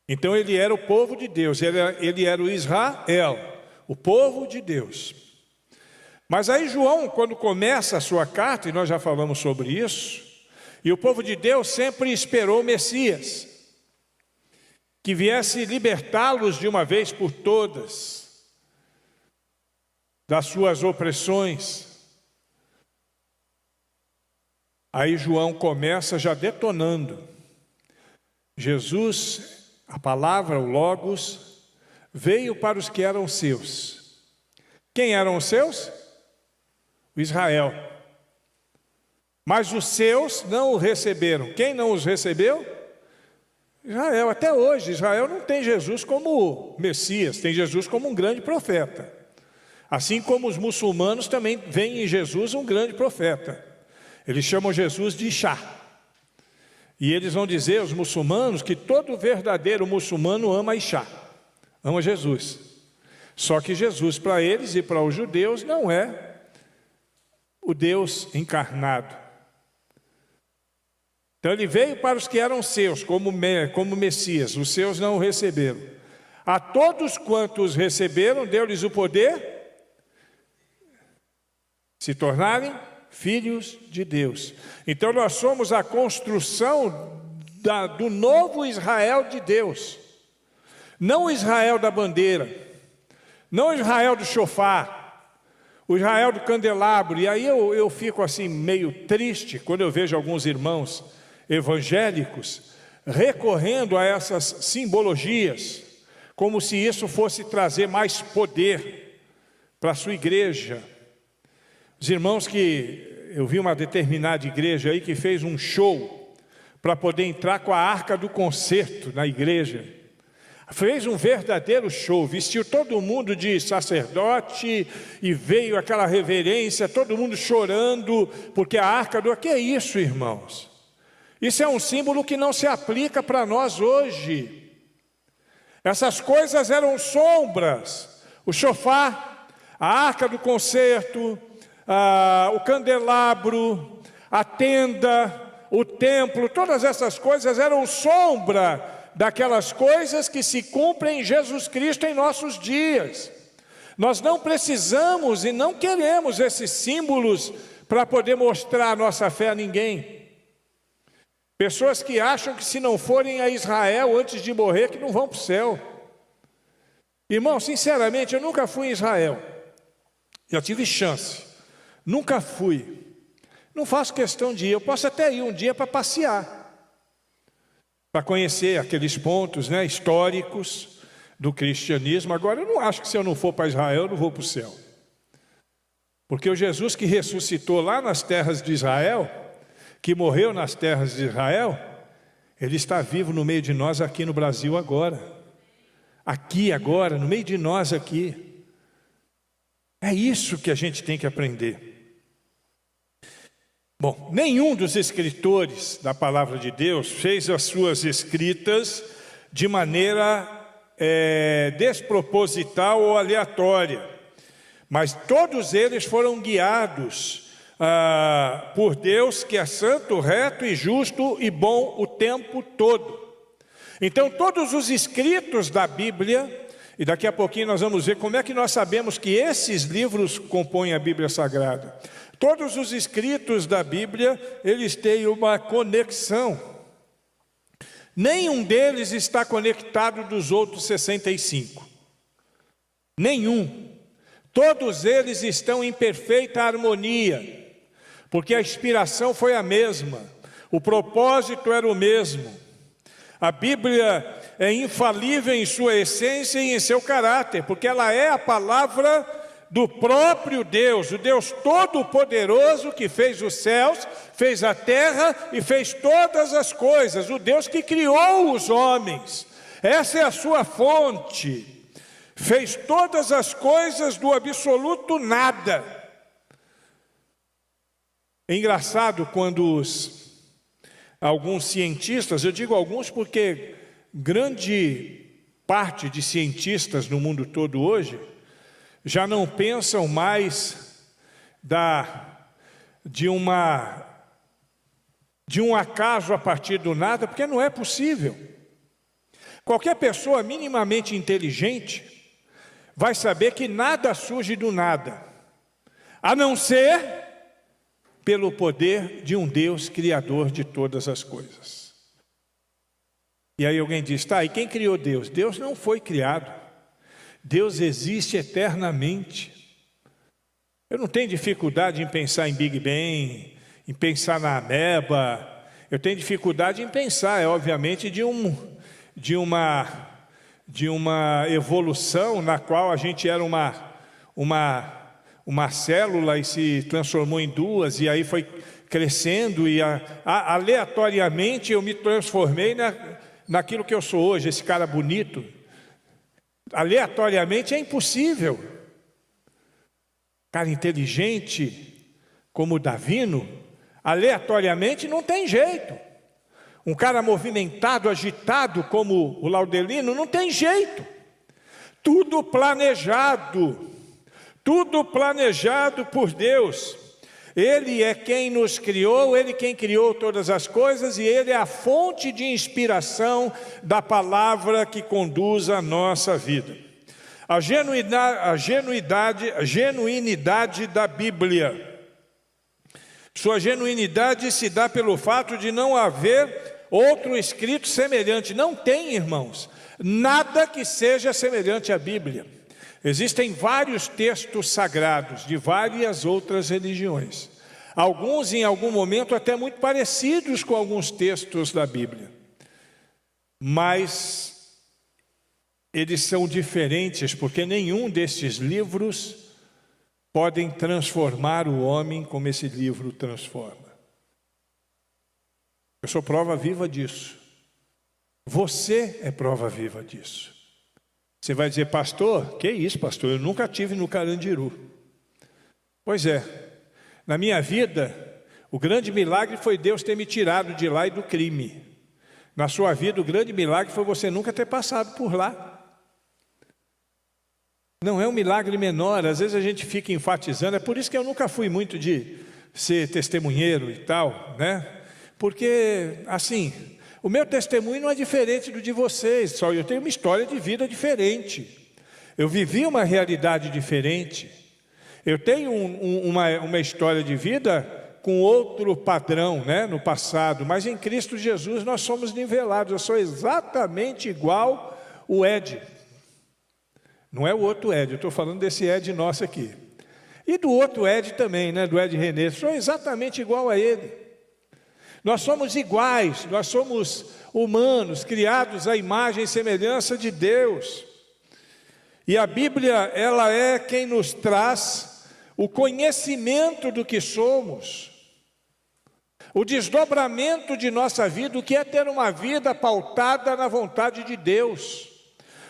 Então ele era o povo de Deus, ele era o Israel, o povo de Deus. Mas aí João, quando começa a sua carta, e nós já falamos sobre isso, e o povo de Deus sempre esperou o Messias, que viesse libertá-los de uma vez por todas, das suas opressões. Aí João começa já detonando. Jesus, a palavra, o Logos, veio para os que eram seus. Quem eram os seus? O Israel. Mas os seus não o receberam. Quem não os recebeu? Israel. Até hoje, Israel não tem Jesus como Messias, tem Jesus como um grande profeta. Assim como os muçulmanos também veem em Jesus um grande profeta. Eles chamam Jesus de Ishá. E eles vão dizer, os muçulmanos, que todo verdadeiro muçulmano ama Ishá, ama Jesus. Só que Jesus, para eles e para os judeus, não é o Deus encarnado. Então ele veio para os que eram seus, como Messias, os seus não o receberam. A todos quantos receberam, deu-lhes o poder se tornarem filhos de Deus. Então nós somos a construção do novo Israel de Deus. Não o Israel da bandeira, não o Israel do shofar, o Israel do candelabro. E aí eu fico assim meio triste quando eu vejo alguns irmãos evangélicos recorrendo a essas simbologias, como se isso fosse trazer mais poder para a sua igreja. Os irmãos que eu vi uma determinada igreja aí que fez um show para poder entrar com a arca do concerto na igreja. Fez um verdadeiro show, vestiu todo mundo de sacerdote e veio aquela reverência, todo mundo chorando, porque a arca do... Que é isso, irmãos? Isso é um símbolo que não se aplica para nós hoje. Essas coisas eram sombras. O shofar, a arca do concerto, o candelabro, a tenda, o templo, todas essas coisas eram sombra daquelas coisas que se cumprem em Jesus Cristo em nossos dias. Nós não precisamos e não queremos esses símbolos para poder mostrar a nossa fé a ninguém. Pessoas que acham que se não forem a Israel antes de morrer, que não vão para o céu. Irmão, sinceramente, eu nunca fui em Israel. Já tive chance. Nunca fui. Não faço questão de ir. Eu posso até ir um dia para passear, para conhecer aqueles pontos, né, históricos do cristianismo. Agora, eu não acho que se eu não for para Israel, eu não vou para o céu. Porque o Jesus que ressuscitou lá nas terras de Israel, que morreu nas terras de Israel, Ele está vivo no meio de nós aqui no Brasil agora. Aqui agora, no meio de nós aqui. É isso que a gente tem que aprender. Bom, nenhum dos escritores da palavra de Deus fez as suas escritas de maneira desproposital ou aleatória, mas todos eles foram guiados por Deus, que é santo, reto e justo e bom o tempo todo. Então todos os escritos da Bíblia, e daqui a pouquinho nós vamos ver como é que nós sabemos que esses livros compõem a Bíblia Sagrada. Todos os escritos da Bíblia, eles têm uma conexão. Nenhum deles está conectado dos outros 65. Nenhum. Todos eles estão em perfeita harmonia, porque a inspiração foi a mesma, o propósito era o mesmo. A Bíblia é infalível em sua essência e em seu caráter, porque ela é a palavra do próprio Deus, o Deus Todo-Poderoso que fez os céus, fez a terra e fez todas as coisas, o Deus que criou os homens. Essa é a sua fonte. Fez todas as coisas do absoluto nada. É engraçado quando alguns cientistas, eu digo alguns porque grande parte de cientistas no mundo todo hoje já não pensam mais de um acaso a partir do nada, porque não é possível. Qualquer pessoa minimamente inteligente vai saber que nada surge do nada. a não ser pelo poder de um Deus criador de todas as coisas. E aí alguém diz, tá, e quem criou Deus? Deus não foi criado. Deus existe eternamente. Eu não tenho dificuldade em pensar em Big Bang, em pensar na ameba. Eu tenho dificuldade em pensar, obviamente, de uma evolução na qual a gente era uma célula e se transformou em duas, e aí foi crescendo, e aleatoriamente eu me transformei naquilo que eu sou hoje, esse cara bonito. Aleatoriamente é impossível. Cara inteligente como o Davino, aleatoriamente não tem jeito. Um cara movimentado, agitado como o Laudelino, não tem jeito. Tudo planejado por Deus. Ele é quem nos criou, Ele quem criou todas as coisas, e Ele é a fonte de inspiração da palavra que conduz a nossa vida. A genuinidade da Bíblia. Sua genuinidade se dá pelo fato de não haver outro escrito semelhante. Não tem, irmãos, nada que seja semelhante à Bíblia. Existem vários textos sagrados de várias outras religiões. Alguns, em algum momento, até muito parecidos com alguns textos da Bíblia. Mas eles são diferentes, porque nenhum destes livros podem transformar o homem como esse livro transforma. Eu sou prova viva disso. Você é prova viva disso. Você vai dizer, pastor, que isso, pastor? Eu nunca tive no Carandiru. Pois é, na minha vida, o grande milagre foi Deus ter me tirado de lá e do crime. Na sua vida, o grande milagre foi você nunca ter passado por lá. Não é um milagre menor, às vezes a gente fica enfatizando, é por isso que eu nunca fui muito de ser testemunheiro e tal, né? Porque, assim, o meu testemunho não é diferente do de vocês, só eu tenho uma história de vida diferente. Eu vivi uma realidade diferente. Eu tenho uma história de vida com outro padrão, né, no passado, mas em Cristo Jesus nós somos nivelados. Eu sou exatamente igual o Ed. Não é o outro Ed, eu estou falando desse Ed nosso aqui. E do outro Ed também, né, do Ed Renê, sou exatamente igual a ele. Nós somos iguais, nós somos humanos, criados à imagem e semelhança de Deus. E a Bíblia, ela é quem nos traz o conhecimento do que somos, o desdobramento de nossa vida, o que é ter uma vida pautada na vontade de Deus.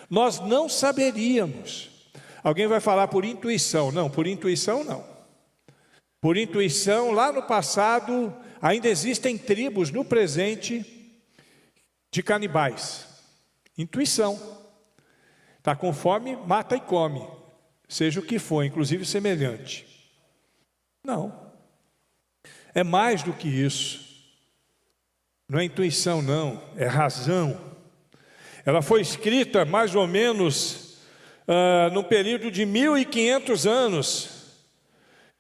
Nós não saberíamos. Alguém vai falar por intuição. Não, por intuição não. Por intuição, lá no passado, ainda existem tribos no presente de canibais. Intuição. Está com fome, mata e come. Seja o que for, inclusive semelhante. Não. É mais do que isso. Não é intuição não, é razão. Ela foi escrita mais ou menos no período de 1500 anos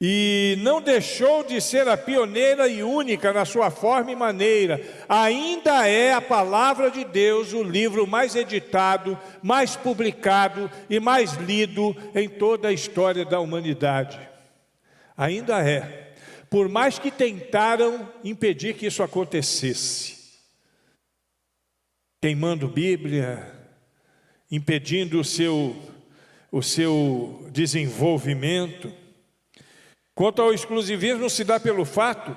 e não deixou de ser a pioneira e única na sua forma e maneira. Ainda é a palavra de Deus o livro mais editado, mais publicado e mais lido em toda a história da humanidade. Ainda é. Por mais que tentaram impedir que isso acontecesse. Queimando Bíblia, impedindo o seu desenvolvimento. Quanto ao exclusivismo, se dá pelo fato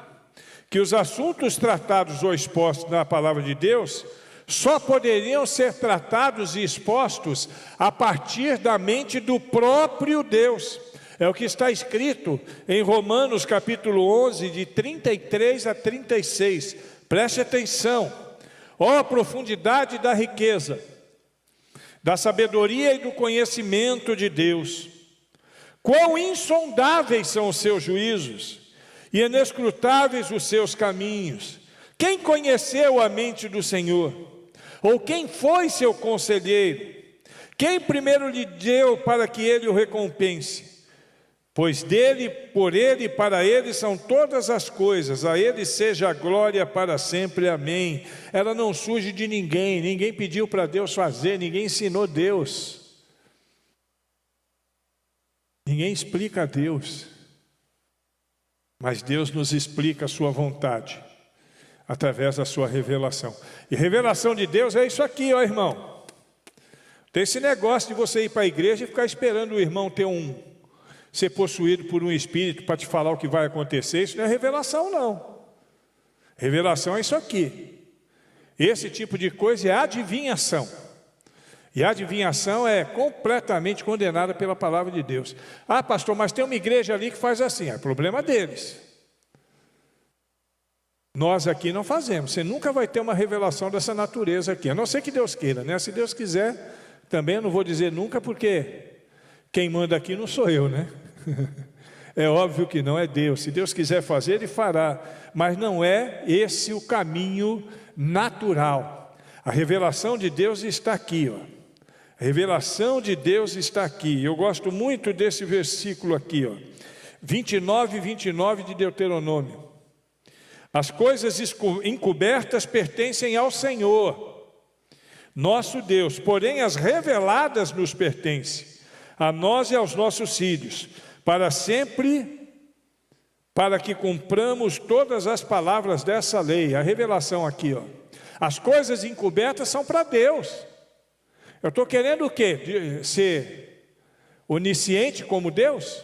que os assuntos tratados ou expostos na palavra de Deus só poderiam ser tratados e expostos a partir da mente do próprio Deus. É o que está escrito em Romanos capítulo 11, de 33 a 36. Preste atenção. Ó profundidade da riqueza, da sabedoria e do conhecimento de Deus. Quão insondáveis são os seus juízos e inescrutáveis os seus caminhos. Quem conheceu a mente do Senhor? Ou quem foi seu conselheiro? Quem primeiro lhe deu para que ele o recompense? Pois dele, por ele e para ele são todas as coisas, a ele seja a glória para sempre, amém. Ela não surge de ninguém, ninguém pediu para Deus fazer, ninguém ensinou Deus. Ninguém explica a Deus, mas Deus nos explica a sua vontade, através da sua revelação. E revelação de Deus é isso aqui, ó irmão. Tem esse negócio de você ir para a igreja e ficar esperando o irmão ser possuído por um espírito para te falar o que vai acontecer. Isso não é revelação, não. Revelação é isso aqui. Esse tipo de coisa é adivinhação. E a adivinhação é completamente condenada pela palavra de Deus. Ah, pastor, mas tem uma igreja ali que faz assim. É problema deles. Nós aqui não fazemos. Você nunca vai ter uma revelação dessa natureza aqui. A não ser que Deus queira, né? Se Deus quiser, também eu não vou dizer nunca, porque quem manda aqui não sou eu, né? É óbvio que não, é Deus. Se Deus quiser fazer, Ele fará. Mas não é esse o caminho natural. A revelação de Deus está aqui, ó. A revelação de Deus está aqui. Eu gosto muito desse versículo aqui, ó. 29 de Deuteronômio. As coisas encobertas pertencem ao Senhor, nosso Deus, porém as reveladas nos pertencem, a nós e aos nossos filhos, para sempre, para que cumpramos todas as palavras dessa lei. A revelação aqui, ó. As coisas encobertas são para Deus. Eu estou querendo o quê? Ser onisciente como Deus?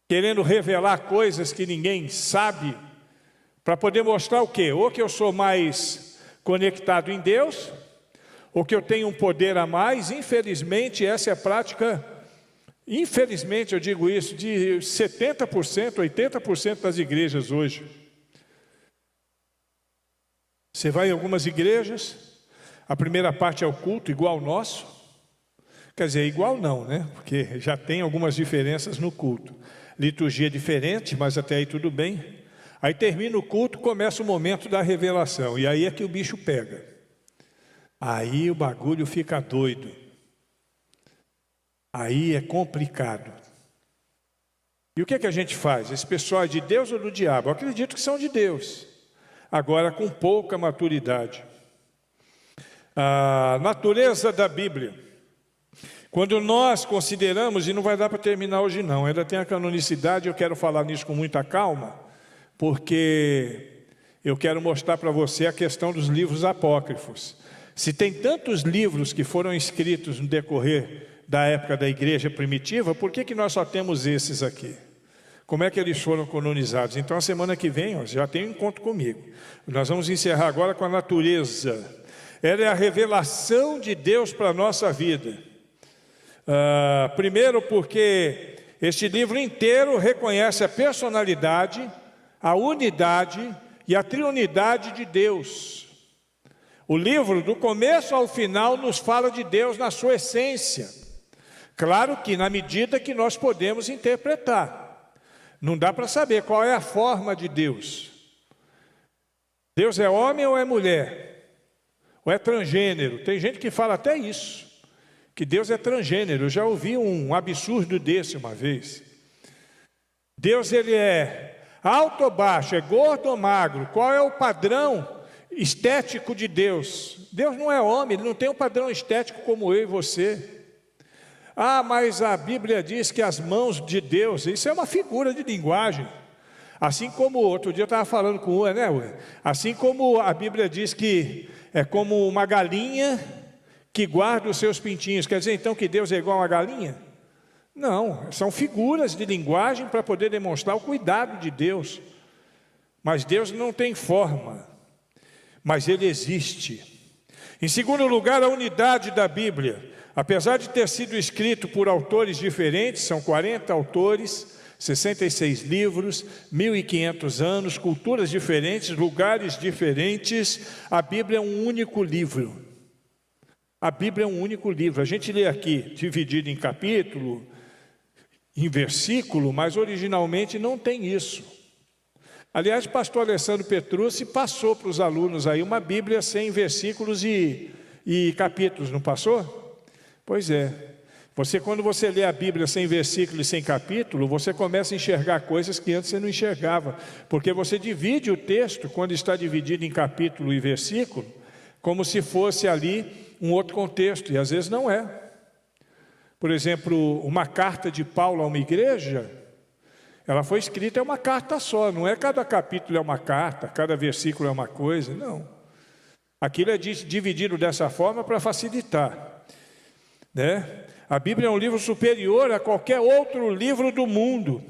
Querendo revelar coisas que ninguém sabe, para poder mostrar o quê? Ou que eu sou mais conectado em Deus, ou que eu tenho um poder a mais. Infelizmente, essa é a prática, infelizmente eu digo isso, de 70%, 80% das igrejas hoje. Você vai em algumas igrejas, a primeira parte é o culto igual ao nosso. Quer dizer, igual não, né? Porque já tem algumas diferenças no culto. Liturgia diferente, mas até aí tudo bem. Aí termina o culto, começa o momento da revelação. E aí é que o bicho pega. Aí o bagulho fica doido. Aí é complicado. E o que é que a gente faz? Esse pessoal é de Deus ou do diabo? Eu acredito que são de Deus. Agora com pouca maturidade. A natureza da Bíblia. Quando nós consideramos, e não vai dar para terminar hoje não, ainda tem a canonicidade, eu quero falar nisso com muita calma, porque eu quero mostrar para você a questão dos livros apócrifos. Se tem tantos livros que foram escritos no decorrer da época da igreja primitiva, por que nós só temos esses aqui? Como é que eles foram canonizados? Então a semana que vem, ó, já tem um encontro comigo. Nós vamos encerrar agora com a natureza. Ela é a revelação de Deus para a nossa vida. Primeiro porque este livro inteiro reconhece a personalidade, a unidade e a triunidade de Deus. O livro, do começo ao final, nos fala de Deus na sua essência. Claro que na medida que nós podemos interpretar. Não dá para saber qual é a forma de Deus. Deus é homem ou é mulher? Ou é transgênero? Tem gente que fala até isso. Que Deus é transgênero. Eu já ouvi um absurdo desse uma vez. Deus, ele é alto ou baixo, é gordo ou magro? Qual é o padrão estético de Deus? Deus não é homem, ele não tem um padrão estético como eu e você. Ah, mas a Bíblia diz que as mãos de Deus, isso é uma figura de linguagem. Assim como, outro dia eu estava falando com o né? Assim como a Bíblia diz que é como uma galinha que guarda os seus pintinhos. Quer dizer então que Deus é igual a uma galinha? Não, são figuras de linguagem para poder demonstrar o cuidado de Deus. Mas Deus não tem forma, mas Ele existe. Em segundo lugar, a unidade da Bíblia. Apesar de ter sido escrito por autores diferentes, são 40 autores, 66 livros, 1500 anos, culturas diferentes, lugares diferentes, a Bíblia é um único livro. A Bíblia é um único livro. A gente lê aqui, dividido em capítulo, em versículo, mas originalmente não tem isso. Aliás, o pastor Alessandro Petrucci passou para os alunos aí uma Bíblia sem versículos e capítulos, não passou? Pois é. Quando você lê a Bíblia sem versículo e sem capítulo, você começa a enxergar coisas que antes você não enxergava, porque você divide o texto, quando está dividido em capítulo e versículo, como se fosse ali um outro contexto, e às vezes não é. Por exemplo, uma carta de Paulo a uma igreja, ela foi escrita, é uma carta só, não é cada capítulo é uma carta, cada versículo é uma coisa, não. Aquilo é dividido dessa forma para facilitar, né? A Bíblia é um livro superior a qualquer outro livro do mundo.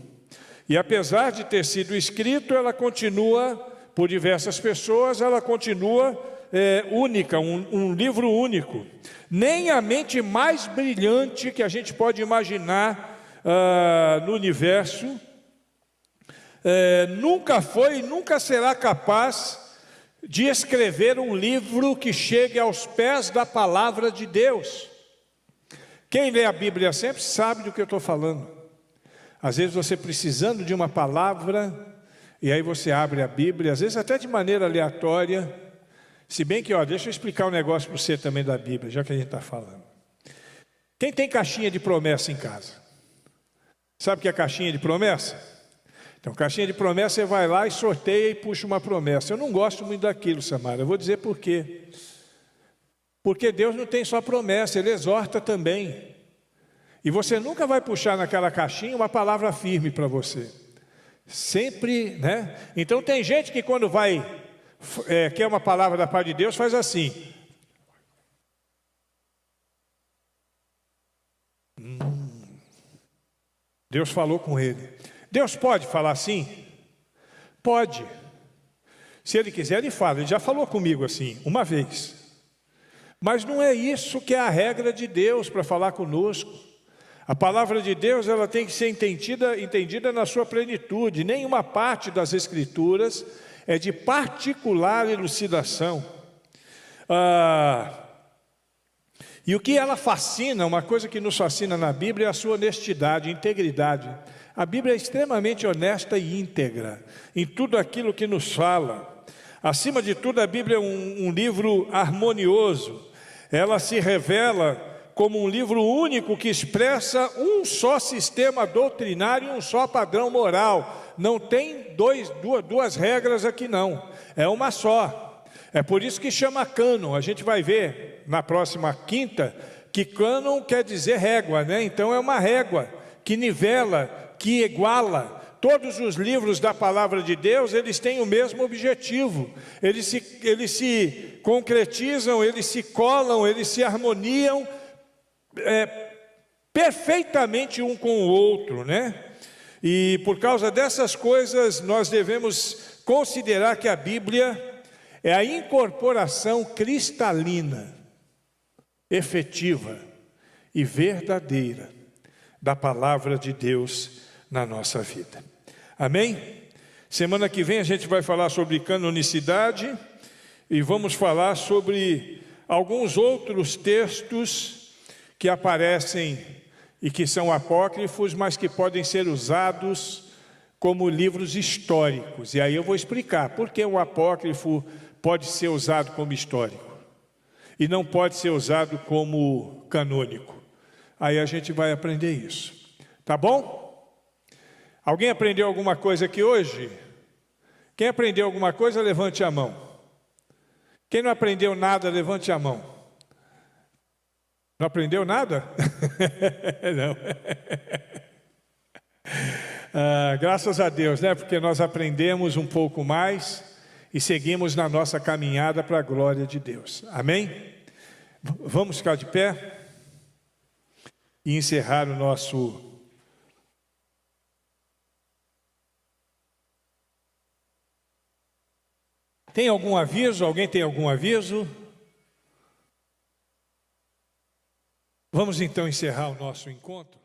E apesar de ter sido escrito, ela continua, por diversas pessoas, ela continua única, um livro único. Nem a mente mais brilhante que a gente pode imaginar no universo nunca foi e nunca será capaz de escrever um livro que chegue aos pés da palavra de Deus. Quem lê a Bíblia sempre sabe do que eu estou falando. Às vezes você precisando de uma palavra, e aí você abre a Bíblia, às vezes até de maneira aleatória, se bem que, deixa eu explicar um negócio para você também da Bíblia, já que a gente está falando. Quem tem caixinha de promessa em casa? Sabe o que é caixinha de promessa? Então, caixinha de promessa, você vai lá e sorteia e puxa uma promessa. Eu não gosto muito daquilo, Samara, eu vou dizer por quê. Porque Deus não tem só promessa, Ele exorta também. E você nunca vai puxar naquela caixinha uma palavra firme para você. Sempre, né? Então tem gente que quando quer uma palavra da parte de Deus, faz assim. Deus falou com ele. Deus pode falar assim? Pode. Se Ele quiser, Ele fala. Ele já falou comigo assim, uma vez. Mas não é isso que é a regra de Deus para falar conosco. A palavra de Deus, ela tem que ser entendida na sua plenitude. Nenhuma parte das Escrituras é de particular elucidação. E o que ela fascina, uma coisa que nos fascina na Bíblia é a sua honestidade, integridade. A Bíblia é extremamente honesta e íntegra em tudo aquilo que nos fala. Acima de tudo, a Bíblia é um livro harmonioso. Ela se revela como um livro único que expressa um só sistema doutrinário e um só padrão moral. Não tem duas regras aqui não, é uma só. É por isso que chama cânon. A gente vai ver na próxima quinta que cânon quer dizer régua, né? Então é uma régua que nivela, que iguala. Todos os livros da palavra de Deus, eles têm o mesmo objetivo. Eles se concretizam, eles se colam, eles se harmoniam perfeitamente um com o outro, né? E por causa dessas coisas, nós devemos considerar que a Bíblia é a incorporação cristalina, efetiva e verdadeira da palavra de Deus na nossa vida. Amém? Semana que vem a gente vai falar sobre canonicidade e vamos falar sobre alguns outros textos que aparecem e que são apócrifos, mas que podem ser usados como livros históricos. E aí eu vou explicar por que um apócrifo pode ser usado como histórico e não pode ser usado como canônico. Aí a gente vai aprender isso. Tá bom? Alguém aprendeu alguma coisa aqui hoje? Quem aprendeu alguma coisa, levante a mão. Quem não aprendeu nada, levante a mão. Não aprendeu nada? Não. Graças a Deus, né? Porque nós aprendemos um pouco mais e seguimos na nossa caminhada para a glória de Deus. Amém? Vamos ficar de pé e encerrar o nosso... Tem algum aviso? Alguém tem algum aviso? Vamos então encerrar o nosso encontro.